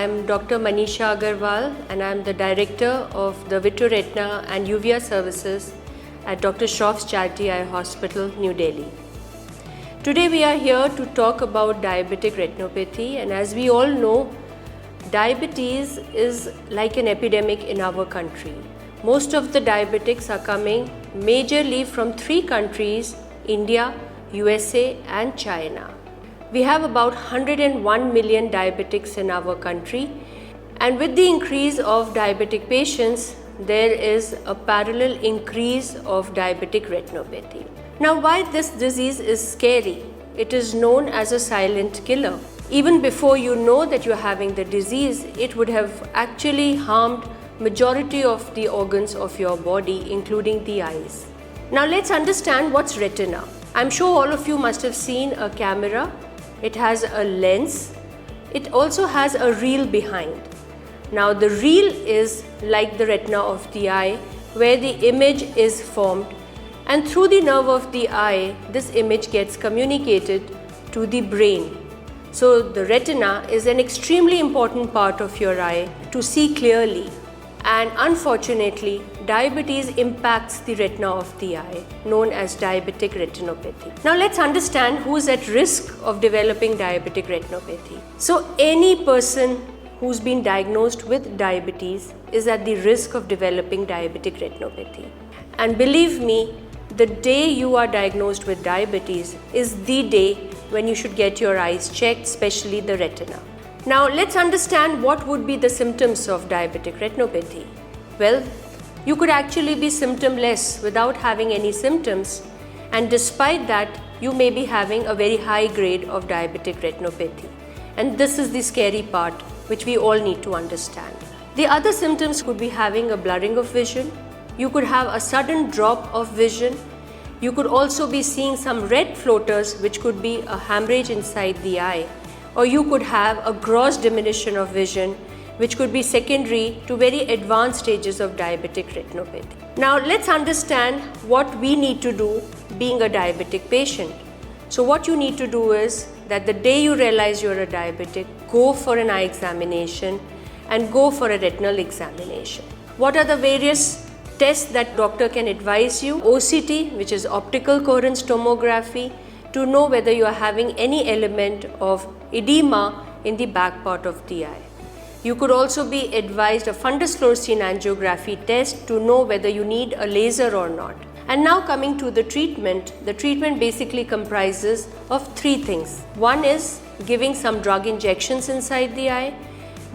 I'm Dr. Manisha Agarwal and I'm the Director of the Vitro Retina and Uvea Services at Dr. Shroff's Charity Eye Hospital, New Delhi. Today we are here to talk about diabetic retinopathy, and as we all know, diabetes is like an epidemic in our country. Most of the diabetics are coming majorly from three countries: India, USA and China. We have about 101 million diabetics in our country, and with the increase of diabetic patients, there is a parallel increase of diabetic retinopathy. Now, why this disease is scary? It is known as a silent killer. Even before you know that you're having the disease, it would have actually harmed majority of the organs of your body, including the eyes. Now let's understand what's retina. I'm sure all of you must have seen a camera. It has a lens. It also has a reel behind. Now the reel is like the retina of the eye, where the image is formed, and through the nerve of the eye, this image gets communicated to the brain. So the retina is an extremely important part of your eye to see clearly. And unfortunately, diabetes impacts the retina of the eye, known as diabetic retinopathy. Now let's understand who is at risk of developing diabetic retinopathy. So any person who's been diagnosed with diabetes is at the risk of developing diabetic retinopathy. And believe me, the day you are diagnosed with diabetes is the day when you should get your eyes checked, especially the retina. Now let's understand what would be the symptoms of diabetic retinopathy. Well, you could actually be symptomless without having any symptoms, and despite that, you may be having a very high grade of diabetic retinopathy. And this is the scary part, which we all need to understand. The other symptoms could be having a blurring of vision. You could have a sudden drop of vision. You could also be seeing some red floaters, which could be a hemorrhage inside the eye. Or you could have a gross diminution of vision, which could be secondary to very advanced stages of diabetic retinopathy. Now let's understand what we need to do being a diabetic patient. So what you need to do is that the day you realize you're a diabetic, go for an eye examination and go for a retinal examination. What are the various tests that doctor can advise you? OCT, which is optical coherence tomography, to know whether you are having any element of edema in the back part of the eye. You could also be advised a fundus fluorescein angiography test to know whether you need a laser or not. And now coming to the treatment basically comprises of three things. One is giving some drug injections inside the eye,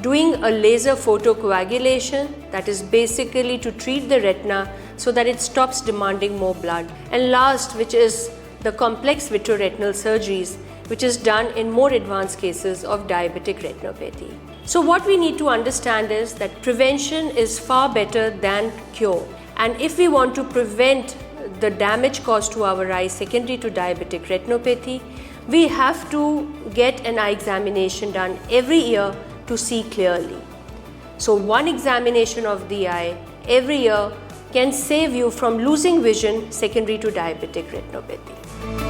doing a laser photocoagulation, that is basically to treat the retina so that it stops demanding more blood. And last, which is the complex vitreoretinal surgeries, which is done in more advanced cases of diabetic retinopathy. So what we need to understand is that prevention is far better than cure. And if we want to prevent the damage caused to our eyes secondary to diabetic retinopathy, we have to get an eye examination done every year to see clearly. So one examination of the eye every year can save you from losing vision secondary to diabetic retinopathy.